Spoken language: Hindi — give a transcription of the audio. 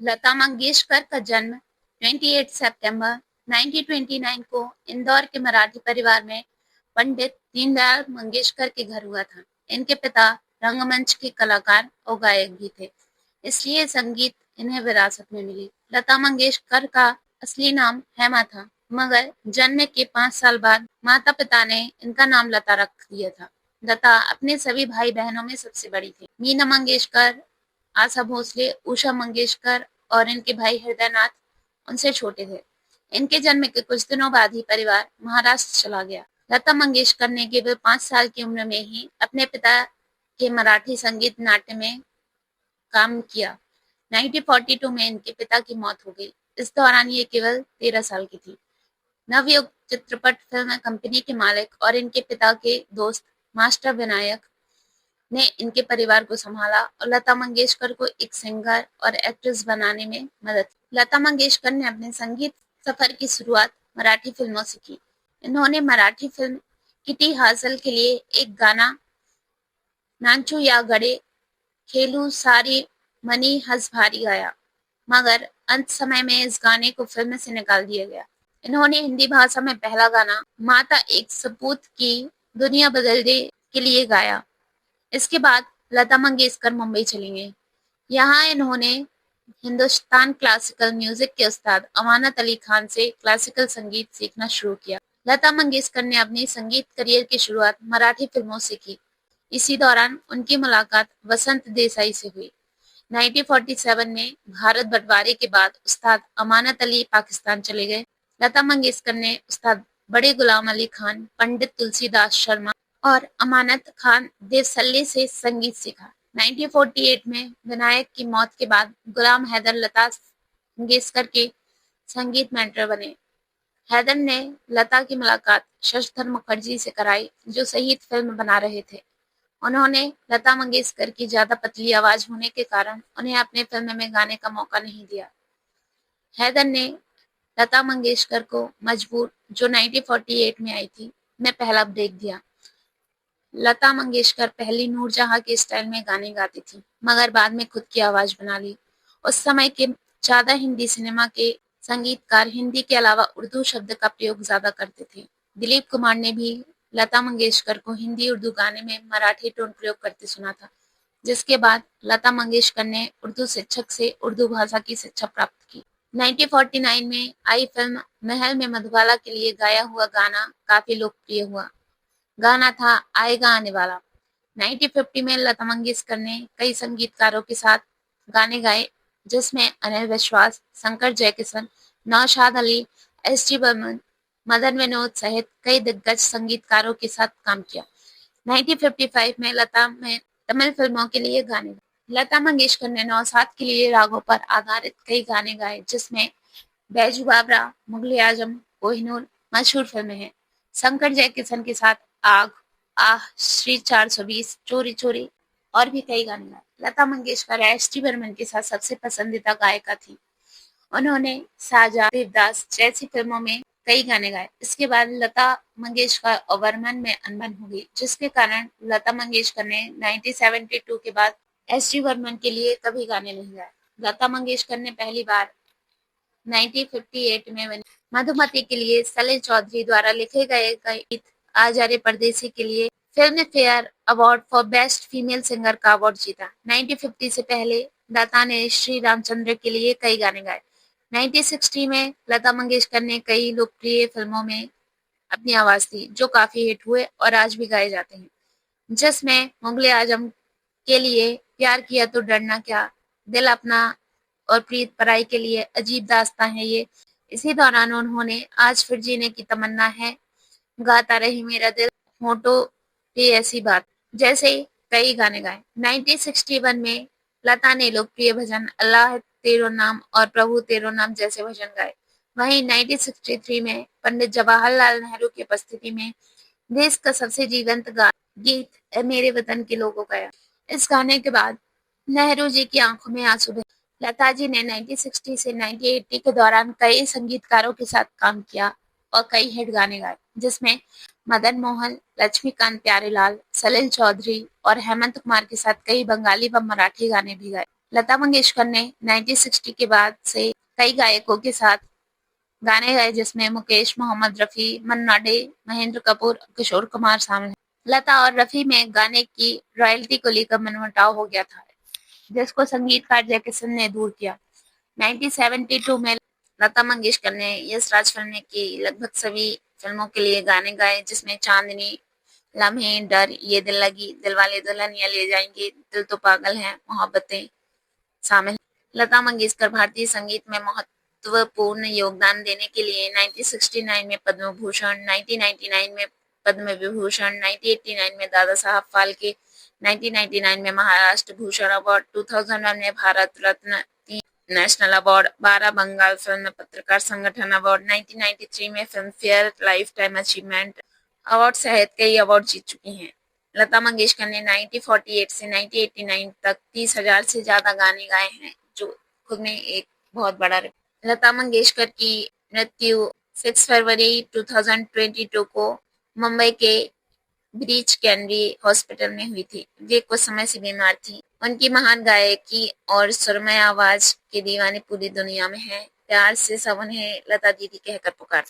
लता मंगेशकर का जन्म 28 सितंबर 1929 को इंदौर के मराठी परिवार में पंडित दीनदयाल मंगेशकर के घर हुआ था। इनके पिता रंगमंच के कलाकार और गायक भी थे, इसलिए संगीत इन्हें विरासत में मिली। लता मंगेशकर का असली नाम हेमा था, मगर जन्म के 5 साल बाद माता-पिता ने इनका नाम लता रख दिया था। लता अपने सभी भाई-बहनों में सबसे बड़ी थी। मीना मंगेशकर, आशा भोसले, उषा मंगेशकर और इनके भाई हृदयनाथ उनसे छोटे थे। इनके जन्म के कुछ दिनों बाद ही परिवार महाराष्ट्र चला गया। लता मंगेशकर ने केवल 5 साल की उम्र में ही अपने पिता के मराठी संगीत नाट्य में काम किया। 1942 में इनके पिता की मौत हो गई। इस दौरान ये केवल 13 साल की थी। नवयुग चित्रपट फिल्म कंपनी के मालिक और इनके पिता के दोस्त मास्टर विनायक ने इनके परिवार को संभाला और लता मंगेशकर को एक सिंगर और एक्ट्रेस बनाने में मदद की। लता मंगेशकर ने अपने संगीत सफर की शुरुआत मराठी फिल्मों से की। इन्होंने मराठी फिल्म किटी हासल के लिए एक गाना नाचू या गडे खेलू सारी मनी हंस भारी गाया, मगर अंत समय में इस गाने को फिल्म से निकाल दिया गया। इन्होंने हिंदी भाषा में पहला गाना माता एक सपूत की दुनिया बदल दे के लिए गाया। इसके बाद लता मंगेशकर मुंबई चली गईं। यहाँ इन्होंने हिंदुस्तान क्लासिकल म्यूजिक के उस्ताद अमानत अली खान से क्लासिकल संगीत सीखना शुरू किया। लता मंगेशकर ने अपनी संगीत करियर की शुरुआत मराठी फिल्मों से की। इसी दौरान उनकी मुलाकात वसंत देसाई से हुई। 1947 में भारत बंटवारे के बाद उस्ताद अमानत अली पाकिस्तान चले गए। लता मंगेशकर ने उस्ताद बड़े गुलाम अली खान, पंडित तुलसीदास शर्मा और अमानत खान देवसल्ले से संगीत सीखा। 1948 में विनायक की मौत के बाद गुलाम हैदर लता मंगेशकर के संगीत मेंटर बने। हैदर ने लता की मुलाकात शशिधर मुखर्जी से कराई, जो शहीद फिल्म बना रहे थे। उन्होंने लता मंगेशकर की ज्यादा पतली आवाज होने के कारण उन्हें अपने फिल्म में गाने का मौका नहीं दिया। हैदर ने लता मंगेशकर को मजबूर, जो 1948 में आई थी, में पहला ब्रेक दिया। लता मंगेशकर पहले नूरजहां के स्टाइल में गाने गाती थी, मगर बाद में खुद की आवाज बना ली। उस समय के ज्यादा हिंदी सिनेमा के संगीतकार हिंदी के अलावा उर्दू शब्द का प्रयोग ज्यादा करते थे। दिलीप कुमार ने भी लता मंगेशकर को हिंदी उर्दू गाने में मराठी टोन प्रयोग करते सुना था, जिसके बाद लता मंगेशकर ने उर्दू शिक्षक से उर्दू भाषा की शिक्षा प्राप्त की। 1949 में आई फिल्म महल में मधुबाला के लिए गाया हुआ गाना काफी लोकप्रिय हुआ। गाना था आएगा आने वाला। 1950 में लता मंगेशकर ने कई संगीतकारों के साथ गाने गाए, जिसमें अनिल विश्वास, शंकर जयकिशन, नौशाद अली, एस टी बर्मन, मदन विनोद सहित कई दिग्गज संगीतकारों के साथ काम किया। 1955 में लता में तमिल फिल्मों के लिए गाने गाए। लता मंगेशकर ने नौशाद के लिए रागों पर आधारित कई गाने गाए, जिसमें बैजू बावरा, मुगले आजम, कोहिनूर मशहूर फिल्में हैं। शंकर जयकिशन के साथ आग, आह, श्री 420, चोरी चोरी और भी कई गाने गाए। लता मंगेशकर एस टी बर्मन के साथ सबसे पसंदीदा गायिका थी। उन्होंने साजा, देवदास जैसी फिल्मों में कई गाने गाए। इसके बाद लता मंगेशकर और बर्मन में अनबन हो गई, जिसके कारण लता मंगेशकर ने 1972 के बाद एस टी बर्मन के लिए कभी गाने नहीं गाए। लता मंगेशकर ने पहली बार 1958 में बनी मधुमती के लिए सलील चौधरी द्वारा लिखे गए गीत आ जा रे परदेसी के लिए film fair award for best female singer का अवार्ड जीता। 1950 से पहले लता ने श्री रामचंद्र के लिए कई गाने गाए। 1960 में लता मंगेशकर ने कई लोकप्रिय फिल्मों में अपनी आवाज दी, जो काफी हिट हुए और आज भी गाए जाते हैं, जिसमें मुगले आजम के लिए प्यार किया तो डरना क्या, दिल अपना और प्रीत पराई के लिए अजीब दास्तां है ये। इसी दौरान उन्होंने आज फिर जीने की तमन्ना है, गाता रही मेरा दिल, होठों पे ऐसी बात जैसे कई गाने गाए। 1961 में लता ने लोकप्रिय भजन अल्लाह तेरो नाम और प्रभु तेरो नाम जैसे भजन गाए। वहीं 1963 में पंडित जवाहरलाल नेहरू की उपस्थिति में देश का सबसे जीवंत गीत ए मेरे वतन के लोगों गाया। इस गाने के बाद नेहरू जी की आंखों में आंसू भरे। लता जी ने 1960 से 1980 के दौरान कई संगीतकारों के साथ काम किया और कई हिट गाने गाए, जिसमें मदन मोहन, लक्ष्मीकांत प्यारेलाल, सलील चौधरी और हेमंत कुमार के साथ कई बंगाली व मराठी गाने भी गाए। लता मंगेशकर ने 1960 के बाद से कई गायकों के साथ गाने गाए, जिसमें मुकेश, मोहम्मद रफी, मन्ना डे, महेंद्र कपूर, किशोर कुमार शामिल हैं। लता और रफी में गाने की रॉयल्टी को लेकर मनमुटाव हो गया था, जिसको संगीतकार जय किशन ने दूर किया। 1972 में लता मंगेशकर ने यश राज फिल्म की लगभग सभी फिल्मों के लिए गाने गाए, जिसमें चांदनी, लम्हे, डर, ये दिल लगी, दिलवाले दुल्हनिया ले जाएंगे, दिल तो पागल है, मोहब्बतें शामिल हैं। लता मंगेशकर भारतीय संगीत में महत्वपूर्ण योगदान देने के लिए 1969 में पद्म भूषण, 1999 में पद्म विभूषण, 1989 में दादा साहब फाल्के, 1999 में महाराष्ट्र भूषण अवार्ड, 2001 में Bharat Ratna, national award, 12 Bengal film पत्रकार संगठन अवार्ड, 1993 में film fair life time achievement award सहित कई अवार्ड जीत चुकी हैं। लता मंगेशकर ने 1948 से 1989 तक 30,000 से ज्यादा गाने गाए हैं, जो खुद में एक बहुत बड़ा रिकॉर्ड। लता मंगेशकर की मृत्यु 6 फरवरी 2022 को मुंबई के ब्रीच कैंडी हॉस्पिटल में हुई थी। वे कुछ समय से बीमार थी। उनकी महान गायकी और सुरमय आवाज के दीवाने पूरी दुनिया में हैं। प्यार से सब उन्हें लता दीदी कहकर पुकारते हैं।